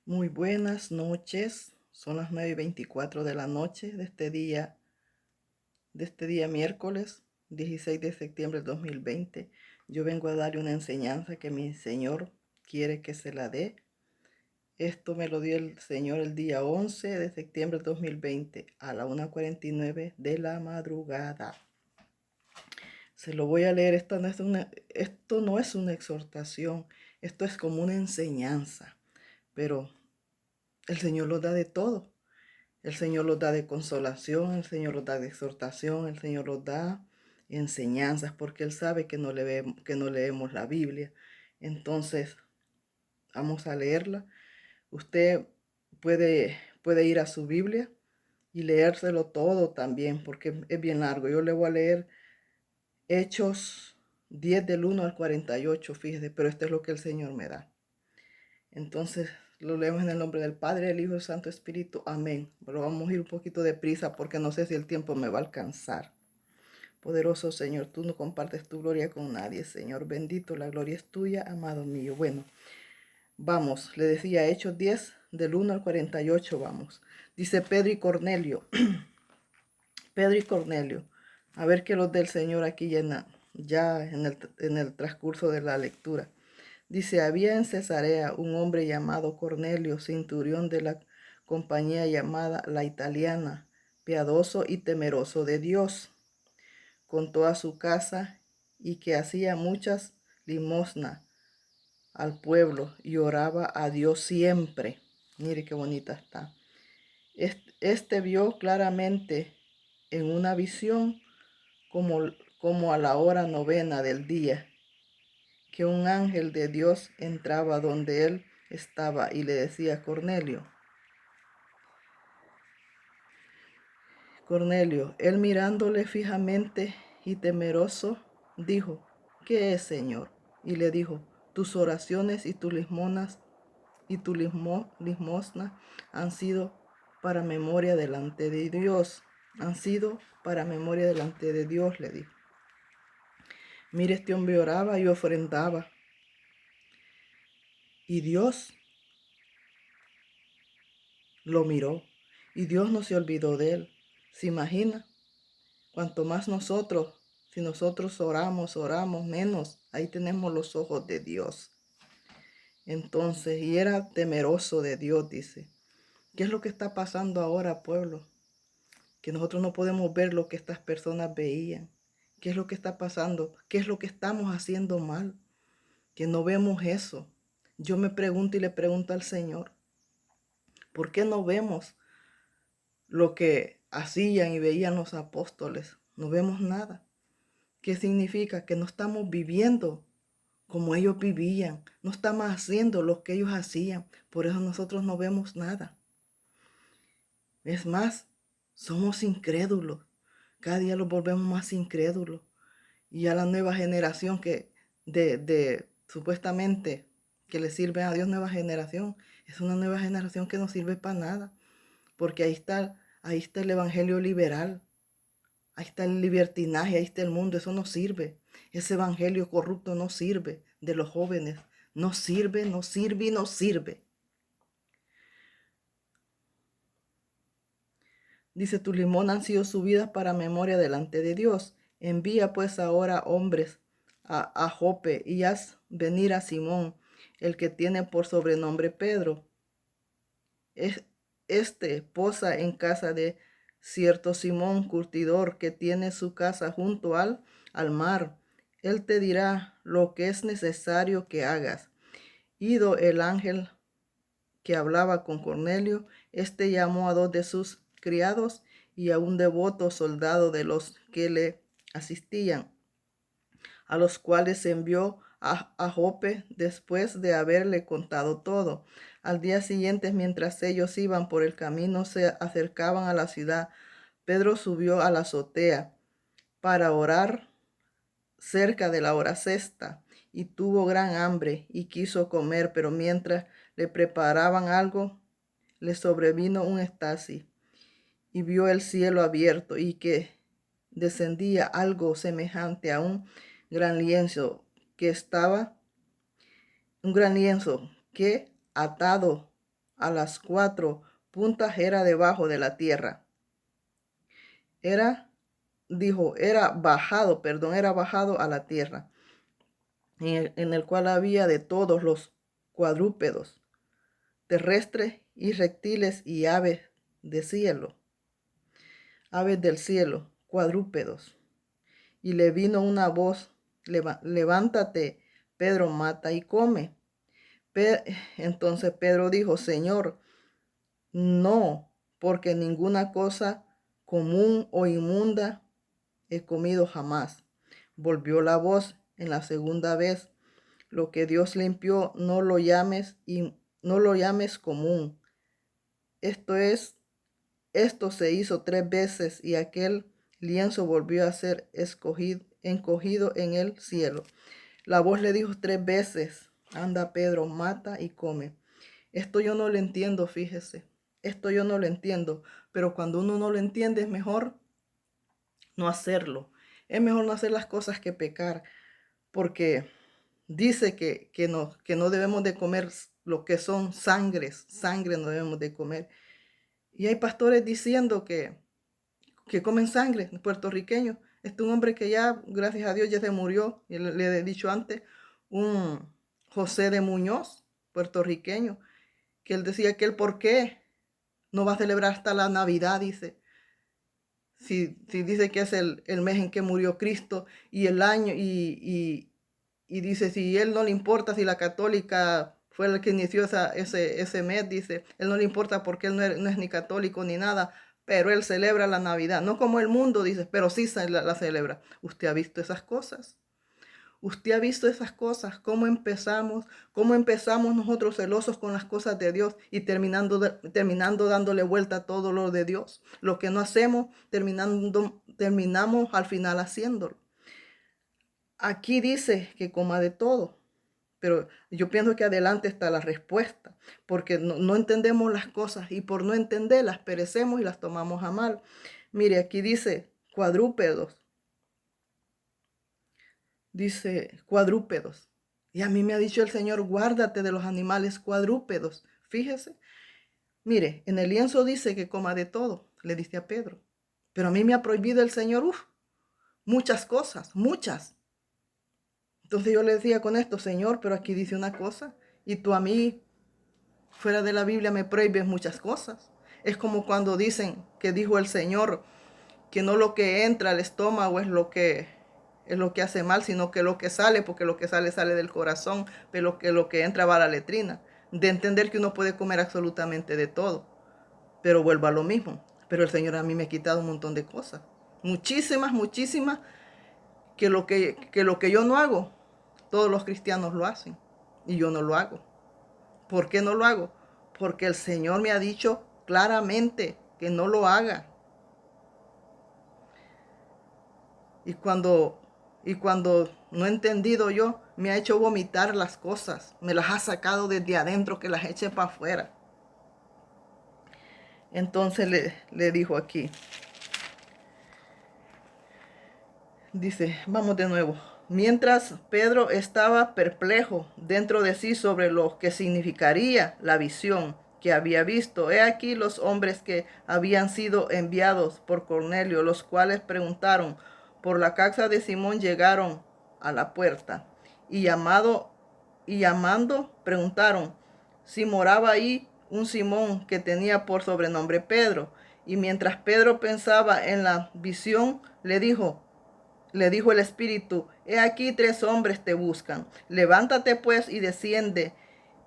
Muy buenas noches. Son las 9:24 de la noche de este día miércoles 16 de septiembre del 2020. Yo vengo a darle una enseñanza que mi Señor quiere que se la dé. Esto me lo dio el Señor el día 11 de septiembre del 2020 a la 1:49 de la madrugada. Se lo voy a leer. Esto no es una exhortación. Esto es como una enseñanza. Pero el Señor lo da de todo. El Señor los da de consolación, el Señor los da de exhortación, el Señor los da enseñanzas, porque Él sabe que no leemos la Biblia. Entonces, vamos a leerla. Usted puede ir a su Biblia y leérselo todo también, porque es bien largo. Yo le voy a leer Hechos 10 del 1 al 48, fíjese, pero esto es lo que el Señor me da. Entonces, lo leemos en el nombre del Padre, del Hijo y del Santo Espíritu. Amén. Pero vamos a ir un poquito de prisa porque no sé si el tiempo me va a alcanzar. Poderoso Señor, tú no compartes tu gloria con nadie, Señor. Bendito, la gloria es tuya, amado mío. Bueno, vamos, le decía Hechos 10, del 1 al 48, vamos. Dice Pedro y Cornelio. Pedro y Cornelio. A ver qué los del Señor aquí ya en el transcurso de la lectura. Dice, había en Cesarea un hombre llamado Cornelio, centurión de la compañía llamada La Italiana, piadoso y temeroso de Dios, con toda su casa, y que hacía muchas limosnas al pueblo y oraba a Dios siempre. Mire qué bonita está. Este vio claramente en una visión como a la hora novena del día, que un ángel de Dios entraba donde él estaba y le decía, Cornelio, Cornelio. Él mirándole fijamente y temeroso, dijo, ¿qué es, Señor? Y le dijo, tus oraciones y tus limosnas limosna han sido para memoria delante de Dios. Han sido para memoria delante de Dios, le dijo. Mire, este hombre oraba y ofrendaba. Y Dios lo miró. Y Dios no se olvidó de él. ¿Se imagina? Cuanto más nosotros, si nosotros oramos menos, ahí tenemos los ojos de Dios. Entonces, y era temeroso de Dios, dice. ¿Qué es lo que está pasando ahora, pueblo? Que nosotros no podemos ver lo que estas personas veían. ¿Qué es lo que está pasando? ¿Qué es lo que estamos haciendo mal? Que no vemos eso. Yo me pregunto y le pregunto al Señor, ¿por qué no vemos lo que hacían y veían los apóstoles? No vemos nada. ¿Qué significa? Que no estamos viviendo como ellos vivían. No estamos haciendo lo que ellos hacían. Por eso nosotros no vemos nada. Es más, somos incrédulos. Cada día los volvemos más incrédulos. Y a la nueva generación supuestamente que le sirve a Dios, nueva generación, es una nueva generación que no sirve para nada. Porque ahí está el evangelio liberal. Ahí está el libertinaje, ahí está el mundo, eso no sirve. Ese evangelio corrupto no sirve de los jóvenes. No sirve, no sirve y no sirve. Dice, tus limosnas han sido subidas para memoria delante de Dios. Envía pues ahora hombres a Jope y haz venir a Simón, el que tiene por sobrenombre Pedro. Este posa en casa de cierto Simón curtidor que tiene su casa junto al mar. Él te dirá lo que es necesario que hagas. Ido el ángel que hablaba con Cornelio, este llamó a dos de sus criados y a un devoto soldado de los que le asistían, a los cuales envió a Jope después de haberle contado todo. Al día siguiente, mientras ellos iban por el camino, se acercaban a la ciudad. Pedro subió a la azotea para orar cerca de la hora sexta, y tuvo gran hambre y quiso comer, pero mientras le preparaban algo, le sobrevino un éxtasis y vio el cielo abierto y que descendía algo semejante a gran lienzo un gran lienzo que atado a las 4 puntas era debajo de la tierra. Era bajado a la tierra, en el cual había de todos los cuadrúpedos, terrestres y reptiles y aves del cielo, cuadrúpedos. Y le vino una voz: levántate, Pedro, mata y come. Entonces Pedro dijo: Señor, no, porque ninguna cosa común o inmunda he comido jamás. Volvió la voz en la segunda vez: lo que Dios limpió, no lo llames común. Esto se hizo 3 veces, y aquel lienzo volvió a ser encogido en el cielo. La voz le dijo 3 veces: anda, Pedro, mata y come. Esto yo no lo entiendo, fíjese. Esto yo no lo entiendo. Pero cuando uno no lo entiende, es mejor no hacerlo. Es mejor no hacer las cosas que pecar. Porque dice que no debemos de comer lo que son sangres. Sangre no debemos de comer. Y hay pastores diciendo que comen sangre, puertorriqueños. Este es un hombre que ya, gracias a Dios, ya se murió. Y le he dicho antes, un José de Muñoz, puertorriqueño, que él decía que él, ¿por qué no va a celebrar hasta la Navidad? Dice, si dice que es el mes en que murió Cristo y el año, y dice, si él no le importa si la católica fue el que inició ese mes, dice, él no le importa porque él no es ni católico ni nada, pero él celebra la Navidad, no como el mundo, dice, pero sí la celebra. ¿Usted ha visto esas cosas? ¿Usted ha visto esas cosas? ¿Cómo empezamos nosotros celosos con las cosas de Dios y terminando dándole vuelta a todo lo de Dios? Lo que no hacemos, terminamos al final haciéndolo. Aquí dice que coma de todo, pero yo pienso que adelante está la respuesta, porque no entendemos las cosas y por no entenderlas perecemos y las tomamos a mal. Mire, aquí dice cuadrúpedos. Dice cuadrúpedos. Y a mí me ha dicho el Señor: guárdate de los animales cuadrúpedos. Fíjese. Mire, en el lienzo dice que coma de todo, le dice a Pedro. Pero a mí me ha prohibido el Señor, muchas cosas, muchas. Entonces yo le decía con esto: Señor, pero aquí dice una cosa y tú a mí, fuera de la Biblia, me prohíbes muchas cosas. Es como cuando dicen que dijo el Señor que no lo que entra al estómago es lo que hace mal, sino que lo que sale, porque lo que sale del corazón, pero lo que entra va a la letrina. De entender que uno puede comer absolutamente de todo, pero vuelvo a lo mismo. Pero el Señor a mí me ha quitado un montón de cosas, muchísimas, que lo que yo no hago, todos los cristianos lo hacen y yo no lo hago. ¿Por qué no lo hago? Porque el Señor me ha dicho claramente que no lo haga. Y cuando no he entendido yo, me ha hecho vomitar las cosas. Me las ha sacado desde adentro, que las eche para afuera. Entonces le dijo aquí. Dice, vamos de nuevo. Mientras Pedro estaba perplejo dentro de sí sobre lo que significaría la visión que había visto, he aquí los hombres que habían sido enviados por Cornelio, los cuales preguntaron por la casa de Simón, llegaron a la puerta y llamando preguntaron si moraba ahí un Simón que tenía por sobrenombre Pedro. Y mientras Pedro pensaba en la visión, le dijo el Espíritu: he aquí 3 hombres te buscan. Levántate pues y desciende,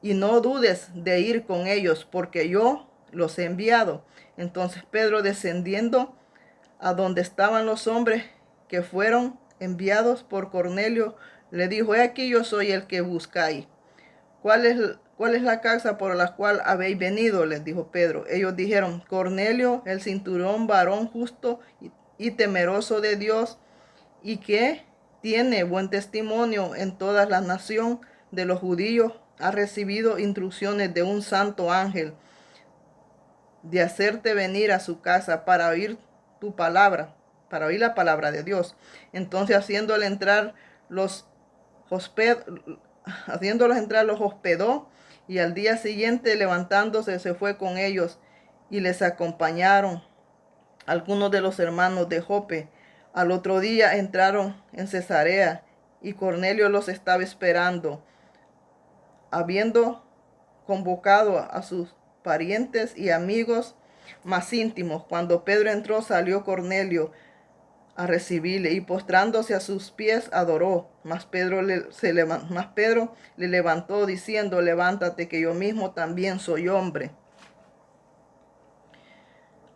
y no dudes de ir con ellos, porque yo los he enviado. Entonces Pedro, descendiendo a donde estaban los hombres que fueron enviados por Cornelio, le dijo: he aquí, yo soy el que buscáis. ¿Cuál es la casa por la cual habéis venido?, les dijo Pedro. Ellos dijeron: Cornelio, el centurión, varón justo y temeroso de Dios, y que tiene buen testimonio en toda la nación de los judíos, ha recibido instrucciones de un santo ángel de hacerte venir a su casa para oír tu palabra, para oír la palabra de Dios. Entonces, haciéndolos entrar, los hospedó, Y al día siguiente, levantándose, se fue con ellos, y les acompañaron algunos de los hermanos de Jope. Al otro día entraron en Cesarea, y Cornelio los estaba esperando, habiendo convocado a sus parientes y amigos más íntimos. Cuando Pedro entró, salió Cornelio a recibirle, y postrándose a sus pies adoró. Mas Pedro le levantó diciendo: levántate, que yo mismo también soy hombre.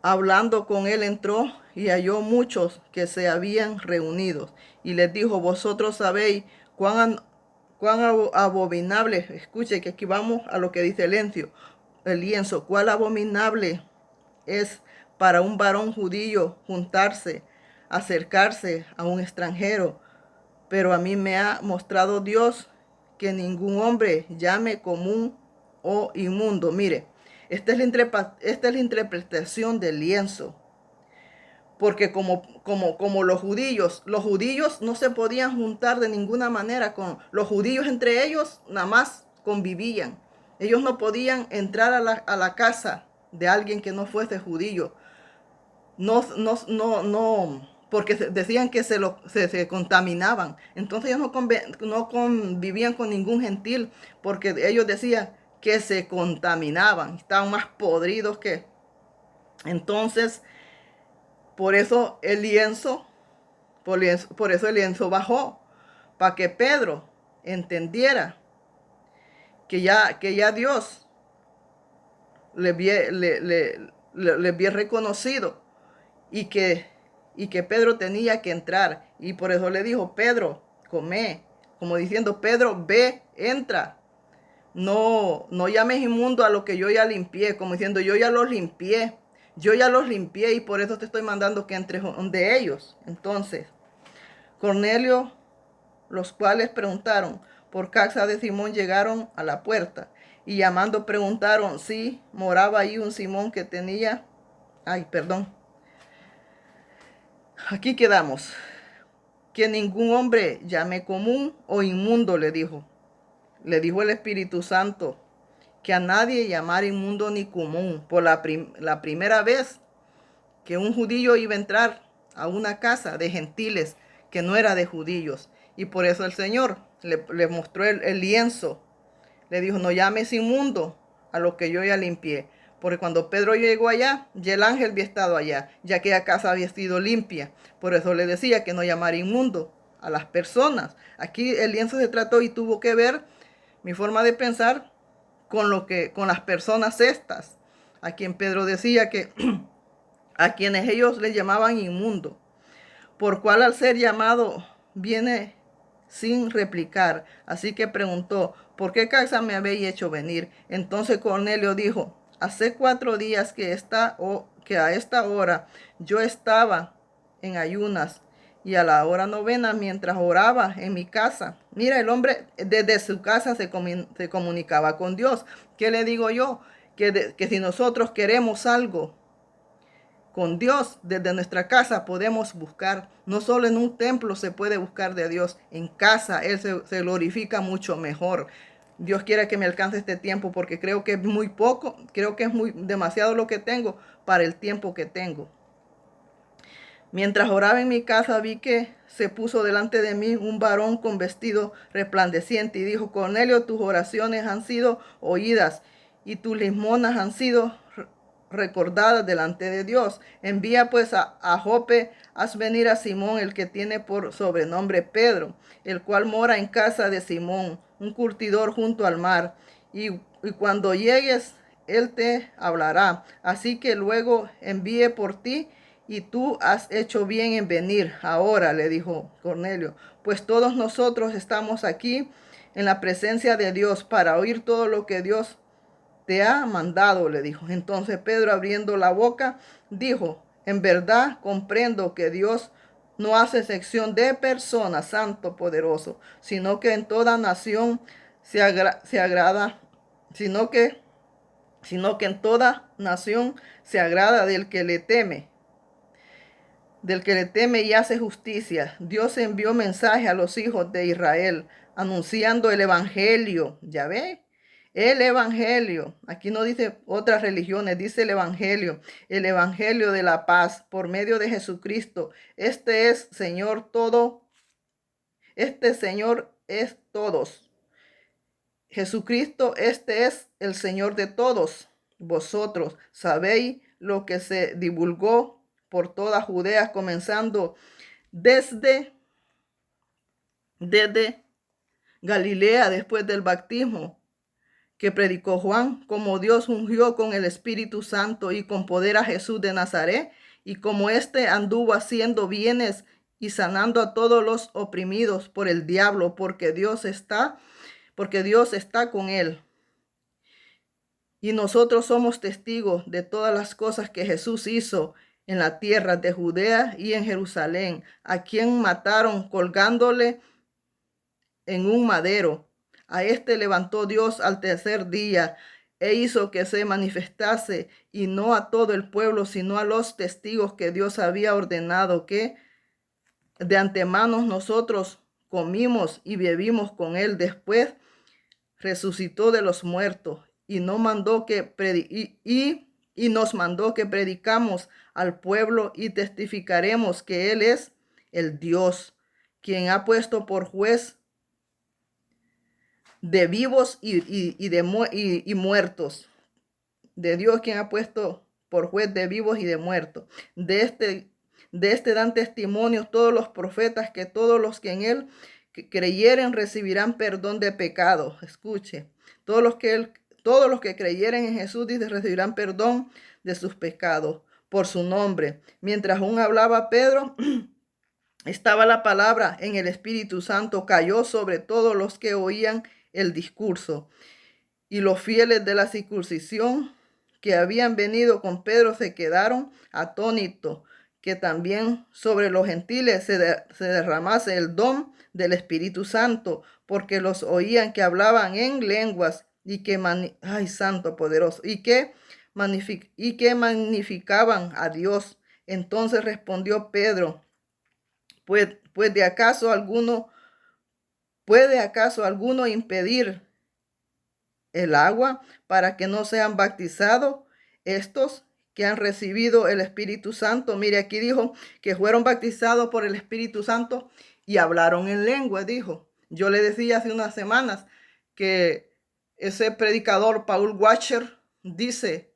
Hablando con él, entró y halló muchos que se habían reunido, y les dijo: vosotros sabéis cuán abominable, escuche que aquí vamos a lo que dice el lienzo, cuán abominable es para un varón judío juntarse, acercarse a un extranjero. Pero a mí me ha mostrado Dios que ningún hombre llame común o inmundo. Mire, esta es la interpretación del lienzo. Porque como los judíos no se podían juntar de ninguna manera con los judíos, entre ellos nada más convivían. Ellos no podían entrar a la casa de alguien que no fuese judío. No, porque decían que se contaminaban. Entonces ellos no convivían con ningún gentil, porque ellos decían que se contaminaban, estaban más podridos que. Entonces, por eso el lienzo, por eso el lienzo bajó, para que Pedro entendiera que ya Dios le había reconocido, y que Pedro tenía que entrar. Y por eso le dijo: Pedro, come, como diciendo: Pedro, ve, entra. No llames inmundo a lo que yo ya limpié, como diciendo: yo ya los limpié. Yo ya los limpié, y por eso te estoy mandando que entres de ellos. Entonces, Cornelio, los cuales preguntaron por casa de Simón, llegaron a la puerta, y llamando preguntaron si moraba ahí un Simón que tenía. Aquí quedamos. Que ningún hombre llame común o inmundo, le dijo. Le dijo el Espíritu Santo que a nadie llamara inmundo ni común. Por la primera vez que un judío iba a entrar a una casa de gentiles que no era de judíos. Y por eso el Señor le mostró el lienzo. Le dijo: no llames inmundo a lo que yo ya limpié. Porque cuando Pedro llegó allá, ya el ángel había estado allá, ya que la casa había sido limpia. Por eso le decía que no llamara inmundo a las personas. Aquí el lienzo se trató y tuvo que ver mi forma de pensar con las personas estas, a quien Pedro decía que a quienes ellos le llamaban inmundo, por cual al ser llamado viene sin replicar. Así que preguntó: ¿por qué casa me habéis hecho venir? Entonces Cornelio dijo: hace 4 días que a esta hora yo estaba en ayunas, y a la hora novena, mientras oraba en mi casa. Mira, el hombre desde su casa se comunicaba con Dios. ¿Qué le digo yo? Que si nosotros queremos algo con Dios, desde nuestra casa podemos buscar. No solo en un templo se puede buscar de Dios, en casa Él se glorifica mucho mejor. Dios quiera que me alcance este tiempo, porque creo que es muy poco, creo que es demasiado lo que tengo para el tiempo que tengo. Mientras oraba en mi casa, vi que se puso delante de mí un varón con vestido resplandeciente, y dijo: Cornelio, tus oraciones han sido oídas, y tus limonas han sido recordadas delante de Dios. Envía pues a Jope, haz venir a Simón, el que tiene por sobrenombre Pedro, el cual mora en casa de Simón, un curtidor junto al mar. Y cuando llegues, él te hablará. Así que luego envíe por ti, y tú has hecho bien en venir ahora, le dijo Cornelio, pues todos nosotros estamos aquí en la presencia de Dios para oír todo lo que Dios te ha mandado, le dijo. Entonces Pedro, abriendo la boca, dijo: en verdad comprendo que Dios no hace excepción de personas, santo poderoso, sino que en toda nación se agrada, sino que en toda nación se agrada del que le teme y hace justicia. Dios envió mensaje a los hijos de Israel, anunciando el evangelio. Ya ve, El evangelio, aquí no dice otras religiones, dice el evangelio de la paz por medio de Jesucristo. Este es Señor todo, este Señor es todos. Jesucristo, este es el Señor de todos. Vosotros sabéis lo que se divulgó por toda Judea, comenzando desde Galilea después del bautismo que predicó Juan, como Dios ungió con el Espíritu Santo y con poder a Jesús de Nazaret, y como éste anduvo haciendo bienes y sanando a todos los oprimidos por el diablo, porque Dios está con él. Y nosotros somos testigos de todas las cosas que Jesús hizo en la tierra de Judea y en Jerusalén, a quien mataron colgándole en un madero. A este levantó Dios al tercer día e hizo que se manifestase, y no a todo el pueblo, sino a los testigos que Dios había ordenado, que de antemano nosotros comimos y bebimos con él. Después resucitó de los muertos y nos mandó que predicamos al pueblo y testificaremos que él es el Dios, quien ha puesto por juez de vivos y muertos. De Dios, quien ha puesto por juez de vivos y de muertos. De este dan testimonio todos los profetas, que todos los que en él creyeren recibirán perdón de pecados. Escuche, todos los que creyeren en Jesús, dice, recibirán perdón de sus pecados por su nombre. Mientras aún hablaba Pedro, estaba la palabra en el Espíritu Santo, cayó sobre todos los que oían el discurso. Y los fieles de la circuncisión que habían venido con Pedro se quedaron atónitos, que también sobre los gentiles se derramase el don del Espíritu Santo, porque los oían que hablaban en lenguas y que santo poderoso, y que magnificaban a Dios. Entonces respondió Pedro: ¿Puede acaso alguno impedir el agua para que no sean bautizados estos que han recibido el Espíritu Santo? Mire, aquí dijo que fueron bautizados por el Espíritu Santo y hablaron en lengua, dijo. Yo le decía hace unas semanas que ese predicador Paul Washer dice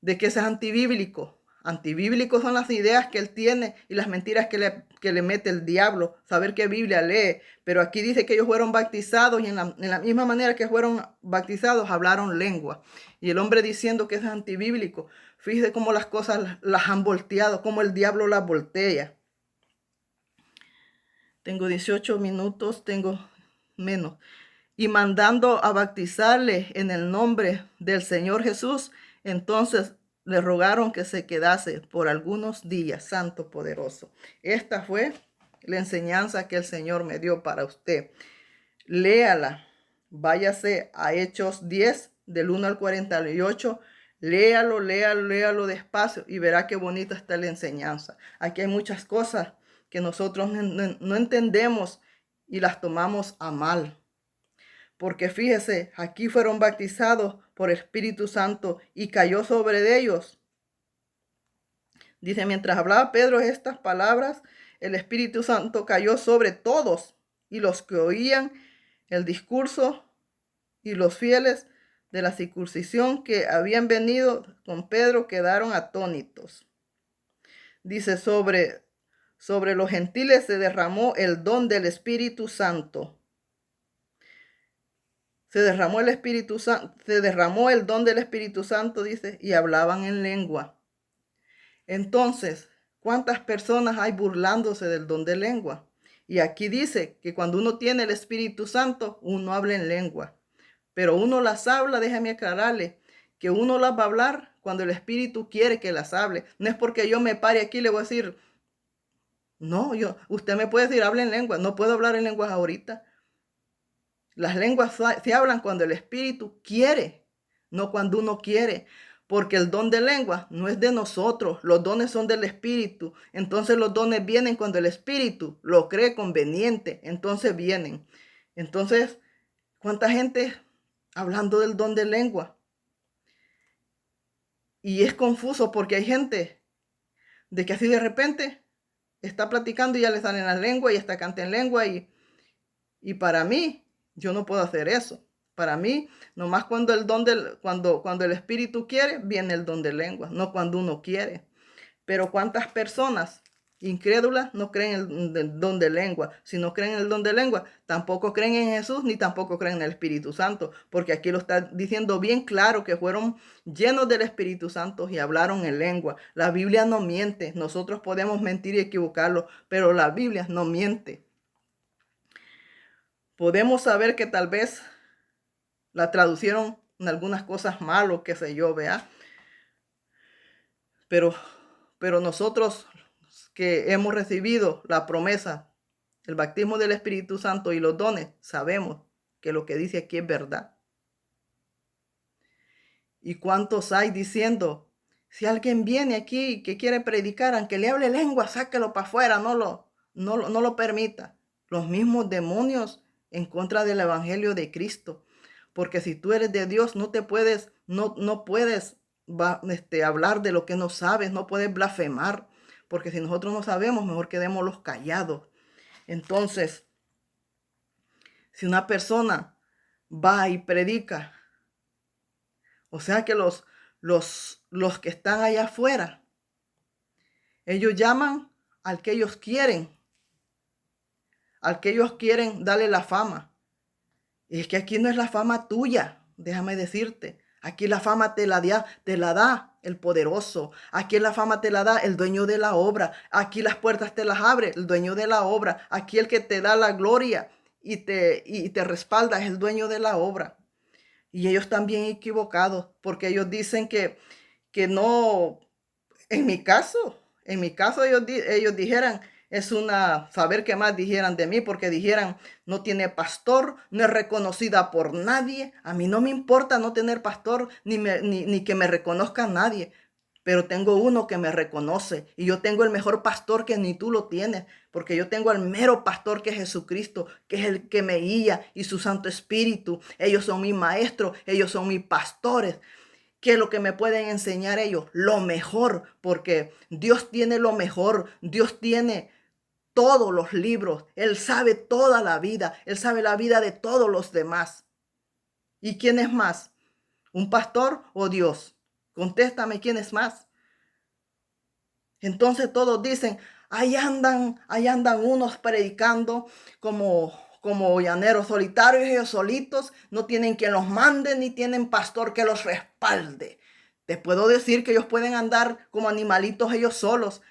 de que eso es antibíblico. Antibíblicos son las ideas que él tiene y las mentiras que le mete el diablo, saber qué Biblia lee. Pero aquí dice que ellos fueron bautizados y en la misma manera que fueron bautizados hablaron lengua. Y el hombre diciendo que eso es antibíblico. Fíjese cómo las cosas las han volteado, cómo el diablo las voltea. Tengo 18 minutos, tengo menos. Y mandando a bautizarle en el nombre del Señor Jesús, entonces le rogaron que se quedase por algunos días. Santo poderoso. Esta fue la enseñanza que el Señor me dio para usted. Léala. Váyase a Hechos 10, del 1 al 48. Léalo despacio y verá qué bonita está la enseñanza. Aquí hay muchas cosas que nosotros no entendemos y las tomamos a mal. Porque fíjese, aquí fueron bautizados por Espíritu Santo y cayó sobre ellos. Dice, mientras hablaba Pedro estas palabras, el Espíritu Santo cayó sobre todos, y los que oían el discurso y los fieles de la circuncisión que habían venido con Pedro quedaron atónitos. Dice, sobre los gentiles se derramó el don del Espíritu Santo. Se derramó el don del Espíritu Santo, dice, y hablaban en lengua. Entonces, ¿cuántas personas hay burlándose del don de lengua? Y aquí dice que cuando uno tiene el Espíritu Santo, uno habla en lengua. Pero uno las habla, déjame aclararle, que uno las va a hablar cuando el Espíritu quiere que las hable. No es porque yo me pare aquí y le voy a decir, no, usted me puede decir, hable en lengua. No puedo hablar en lenguas ahorita. Las lenguas se hablan cuando el Espíritu quiere, no cuando uno quiere, porque el don de lengua no es de nosotros, los dones son del Espíritu. Entonces los dones vienen cuando el Espíritu lo cree conveniente, entonces vienen. Entonces, ¿cuánta gente hablando del don de lengua. Y es confuso porque hay gente de que así de repente está platicando y ya le salen las lenguas y está canta en lengua y para mí, yo no puedo hacer eso. Para mí, nomás cuando cuando el Espíritu quiere, viene el don de lengua, no cuando uno quiere. Pero ¿cuántas personas incrédulas no creen en el don de lengua? Si no creen en el don de lengua, tampoco creen en Jesús ni tampoco creen en el Espíritu Santo, porque aquí lo está diciendo bien claro que fueron llenos del Espíritu Santo y hablaron en lengua. La Biblia no miente. Nosotros podemos mentir y equivocarlo, pero la Biblia no miente. Podemos saber que tal vez la traducieron en algunas cosas mal o qué sé yo, vea. Pero nosotros que hemos recibido la promesa, el bautismo del Espíritu Santo y los dones, sabemos que lo que dice aquí es verdad. ¿Y cuántos hay diciendo, si alguien viene aquí que quiere predicar, aunque le hable lengua, sáquelo para afuera, no lo permita? Los mismos demonios en contra del evangelio de Cristo. Porque si tú eres de Dios, no puedes hablar de lo que no sabes, no puedes blasfemar. Porque si nosotros no sabemos, mejor quedémoslos callados. Entonces, si una persona va y predica, o sea que los que están allá afuera, ellos llaman al que ellos quieren darle la fama. Y es que aquí no es la fama tuya, déjame decirte. Aquí la fama te la da el poderoso. Aquí la fama te la da el dueño de la obra. Aquí las puertas te las abre el dueño de la obra. Aquí el que te da la gloria y te respalda es el dueño de la obra. Y ellos también equivocados porque ellos dicen que no, en mi caso ellos dijeran, saber qué más dijeran de mí, porque dijeran, no tiene pastor, no es reconocida por nadie. A mí no me importa no tener pastor, ni que me reconozca nadie, pero tengo uno que me reconoce y yo tengo el mejor pastor que ni tú lo tienes, porque yo tengo al mero pastor que es Jesucristo, que es el que me guía y su Santo Espíritu. Ellos son mis maestros, ellos son mis pastores. ¿Qué es lo que me pueden enseñar ellos? Lo mejor, porque Dios tiene lo mejor. Dios tiene todos los libros. Él sabe toda la vida. Él sabe la vida de todos los demás. ¿Y quién es más? ¿Un pastor o Dios? Contéstame, ¿quién es más? Entonces todos dicen, ahí andan unos predicando como llaneros solitarios, ellos solitos, no tienen quien los mande, ni tienen pastor que los respalde. Te puedo decir que ellos pueden andar como animalitos ellos solos.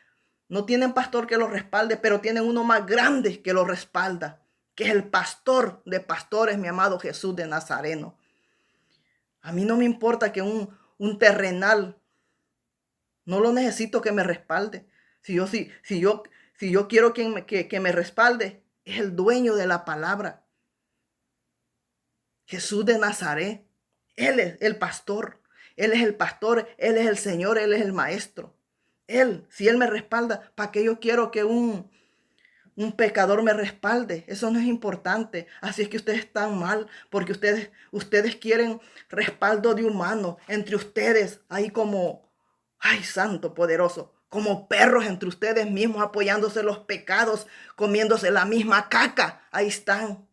No tienen pastor que los respalde, pero tienen uno más grande que los respalda, que es el pastor de pastores, mi amado Jesús de Nazareno. A mí no me importa que un terrenal, no lo necesito que me respalde. Si yo quiero que me respalde, es el dueño de la palabra. Jesús de Nazaret. Él es el pastor. Él es el pastor. Él es el Señor. Él es el maestro. Si Él me respalda, ¿para qué yo quiero que un pecador me respalde? Eso no es importante. Así es que ustedes están mal, porque ustedes quieren respaldo de humano entre ustedes, ahí como, ay, santo poderoso, como perros entre ustedes mismos, apoyándose los pecados, comiéndose la misma caca. Ahí están.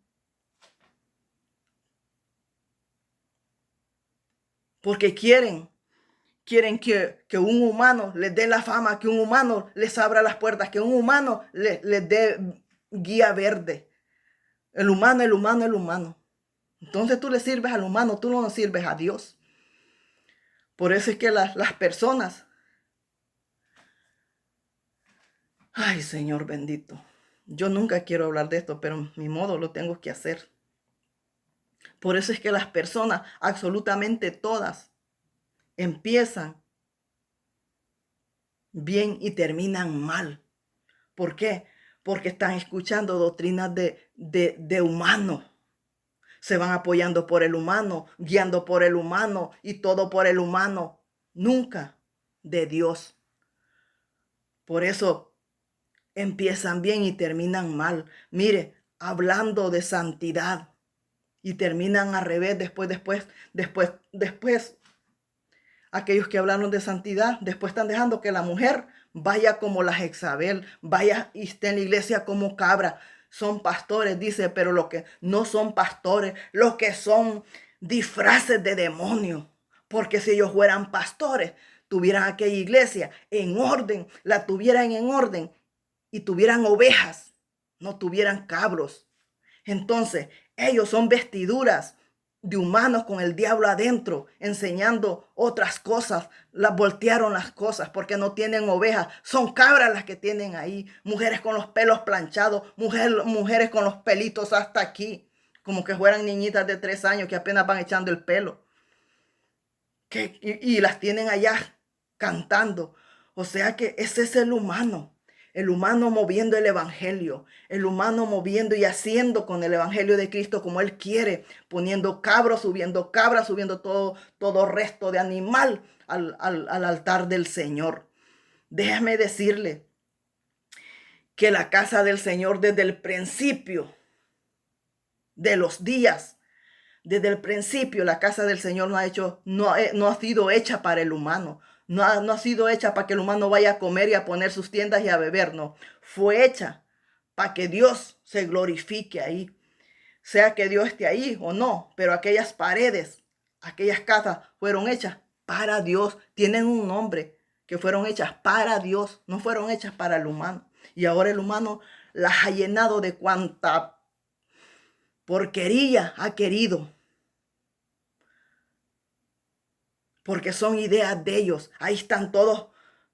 Porque quieren que un humano les dé la fama, que un humano les abra las puertas, que un humano les dé guía verde. El humano. Entonces tú le sirves al humano, tú no sirves a Dios. Por eso es que las personas, ay, Señor bendito, yo nunca quiero hablar de esto, pero mi modo lo tengo que hacer. Por eso es que las personas, absolutamente todas, empiezan bien y terminan mal. ¿Por qué? Porque están escuchando doctrinas de humano. Se van apoyando por el humano, guiando por el humano y todo por el humano. Nunca de Dios. Por eso empiezan bien y terminan mal. Mire, hablando de santidad y terminan al revés. Después, aquellos que hablaron de santidad, después están dejando que la mujer vaya como la Jezabel, vaya y esté en la iglesia como cabra. Son pastores, dice, pero lo que no son pastores, lo que son disfraces de demonio. Porque si ellos fueran pastores, tuvieran aquella iglesia en orden, la tuvieran en orden y tuvieran ovejas, no tuvieran cabros. Entonces, ellos son vestiduras de humanos con el diablo adentro, enseñando otras cosas. Las voltearon las cosas porque no tienen ovejas. Son cabras las que tienen ahí. Mujeres con los pelos planchados, mujeres con los pelitos hasta aquí, como que fueran niñitas de 3 años que apenas van echando el pelo. Y las tienen allá cantando. O sea que ese es el humano moviendo el evangelio, el humano moviendo y haciendo con el evangelio de Cristo como Él quiere, poniendo cabras, subiendo todo resto de animal al altar del Señor. Déjame decirle que la casa del Señor desde el principio de los días, desde el principio la casa del Señor no ha sido hecha para el humano. No ha sido hecha para que el humano vaya a comer y a poner sus tiendas y a beber, no. Fue hecha para que Dios se glorifique ahí. Sea que Dios esté ahí o no, pero aquellas paredes, aquellas casas fueron hechas para Dios. Tienen un nombre, que fueron hechas para Dios, no fueron hechas para el humano. Y ahora el humano las ha llenado de cuanta porquería ha querido. Porque son ideas de ellos. Ahí están todos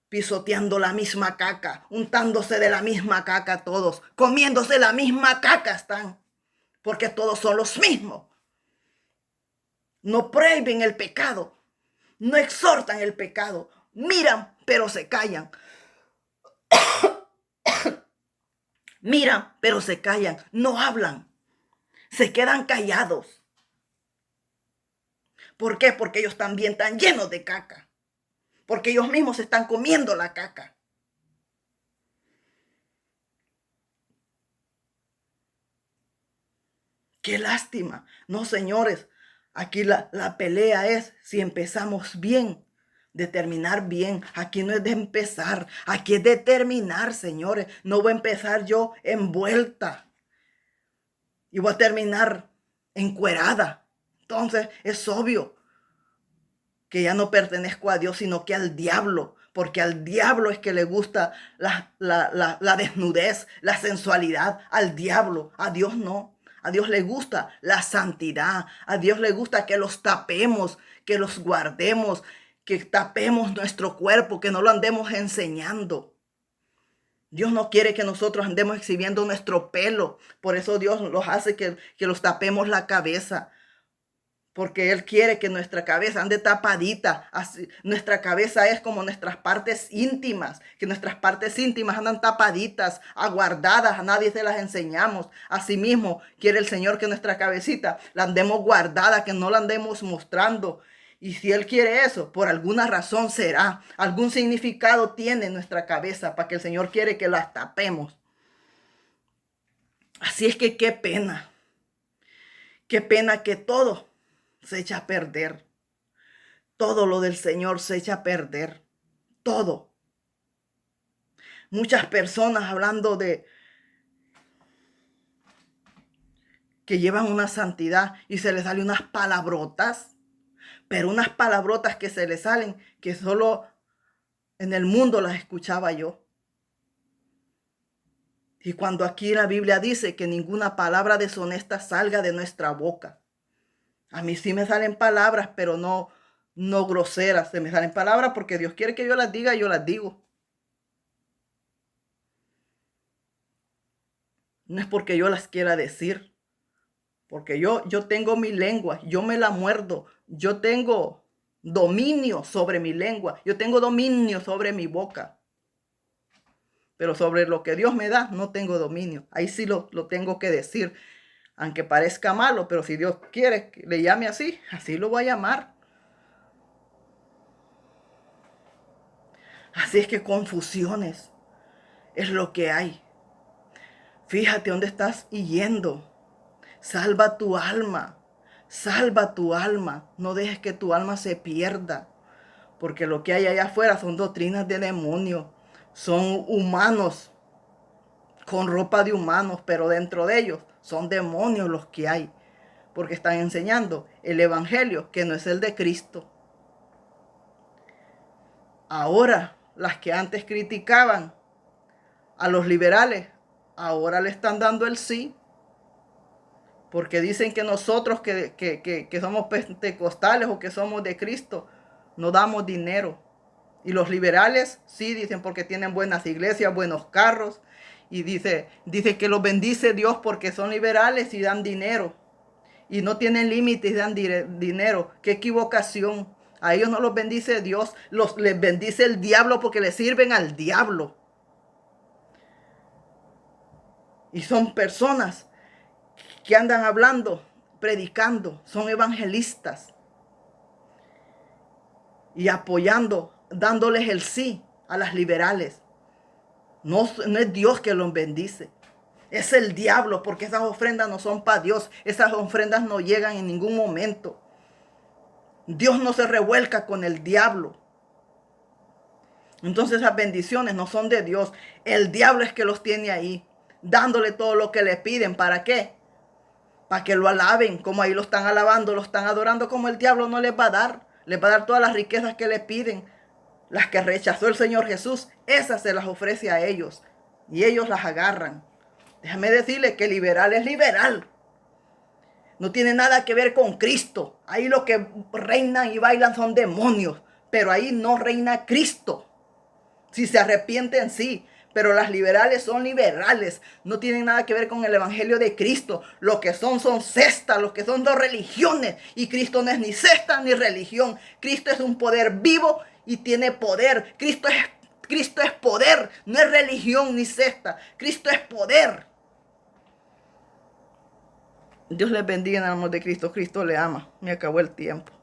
pisoteando la misma caca, untándose de la misma caca todos, comiéndose la misma caca están, porque todos son los mismos. No prohíben el pecado, no exhortan el pecado, miran pero se callan. Miran pero se callan, no hablan, se quedan callados. ¿Por qué? Porque ellos también están llenos de caca. Porque ellos mismos se están comiendo la caca. ¡Qué lástima! No, señores, aquí la pelea es si empezamos bien, de terminar bien. Aquí no es de empezar, aquí es de terminar, señores. No voy a empezar yo envuelta y voy a terminar encuerada. Entonces es obvio que ya no pertenezco a Dios, sino que al diablo, porque al diablo es que le gusta la desnudez, la sensualidad, al diablo, a Dios no. A Dios le gusta la santidad, a Dios le gusta que los tapemos, que los guardemos, que tapemos nuestro cuerpo, que no lo andemos enseñando. Dios no quiere que nosotros andemos exhibiendo nuestro pelo, por eso Dios nos hace que los tapemos la cabeza. Porque Él quiere que nuestra cabeza ande tapadita. Así, nuestra cabeza es como nuestras partes íntimas. Que nuestras partes íntimas andan tapaditas, aguardadas. A nadie se las enseñamos. Asimismo, quiere el Señor que nuestra cabecita la andemos guardada, que no la andemos mostrando. Y si Él quiere eso, por alguna razón será. Algún significado tiene nuestra cabeza para que el Señor quiere que las tapemos. Así es que qué pena. Qué pena que todo se echa a perder. Todo lo del Señor se echa a perder. Todo. Muchas personas hablando de que llevan una santidad y se les salen unas palabrotas, pero unas palabrotas que se les salen que solo en el mundo las escuchaba yo. Y cuando aquí la Biblia dice que ninguna palabra deshonesta salga de nuestra boca. A mí sí me salen palabras, pero no groseras. Se me salen palabras porque Dios quiere que yo las diga y yo las digo. No es porque yo las quiera decir. Porque yo tengo mi lengua, yo me la muerdo. Yo tengo dominio sobre mi lengua. Yo tengo dominio sobre mi boca. Pero sobre lo que Dios me da, no tengo dominio. Ahí sí lo tengo que decir. Aunque parezca malo, pero si Dios quiere que le llame así lo voy a llamar. Así es que confusiones es lo que hay. Fíjate dónde estás yendo. Salva tu alma. Salva tu alma. No dejes que tu alma se pierda. Porque lo que hay allá afuera son doctrinas de demonios. Son humanos con ropa de humanos, pero dentro de ellos son demonios los que hay. Porque están enseñando el evangelio que no es el de Cristo. Ahora, las que antes criticaban a los liberales, ahora le están dando el sí. Porque dicen que nosotros que somos pentecostales o que somos de Cristo, no damos dinero. Y los liberales sí dicen porque tienen buenas iglesias, buenos carros. Y dice que los bendice Dios porque son liberales y dan dinero. Y no tienen límites y dan dinero. ¡Qué equivocación! A ellos no los bendice Dios, les bendice el diablo porque le sirven al diablo. Y son personas que andan hablando, predicando, son evangelistas y apoyando, dándoles el sí a las liberales. No es Dios que los bendice, es el diablo, porque esas ofrendas no son para Dios, esas ofrendas no llegan en ningún momento. Dios no se revuelca con el diablo. Entonces esas bendiciones no son de Dios, el diablo es que los tiene ahí, dándole todo lo que le piden. ¿Para qué? Para que lo alaben, como ahí lo están alabando, lo están adorando, como el diablo no les va a dar. Les va a dar todas las riquezas que le piden. Las que rechazó el Señor Jesús, esas se las ofrece a ellos. Y ellos las agarran. Déjame decirles que liberal es liberal. No tiene nada que ver con Cristo. Ahí lo que reinan y bailan son demonios. Pero ahí no reina Cristo. Si se arrepienten, sí. Pero las liberales son liberales. No tienen nada que ver con el evangelio de Cristo. Lo que son sectas. Lo que son dos religiones. Y Cristo no es ni secta ni religión. Cristo es un poder vivo y tiene poder. Cristo es poder. No es religión ni secta. Cristo es poder. Dios les bendiga en el amor de Cristo. Cristo le ama. Me acabó el tiempo.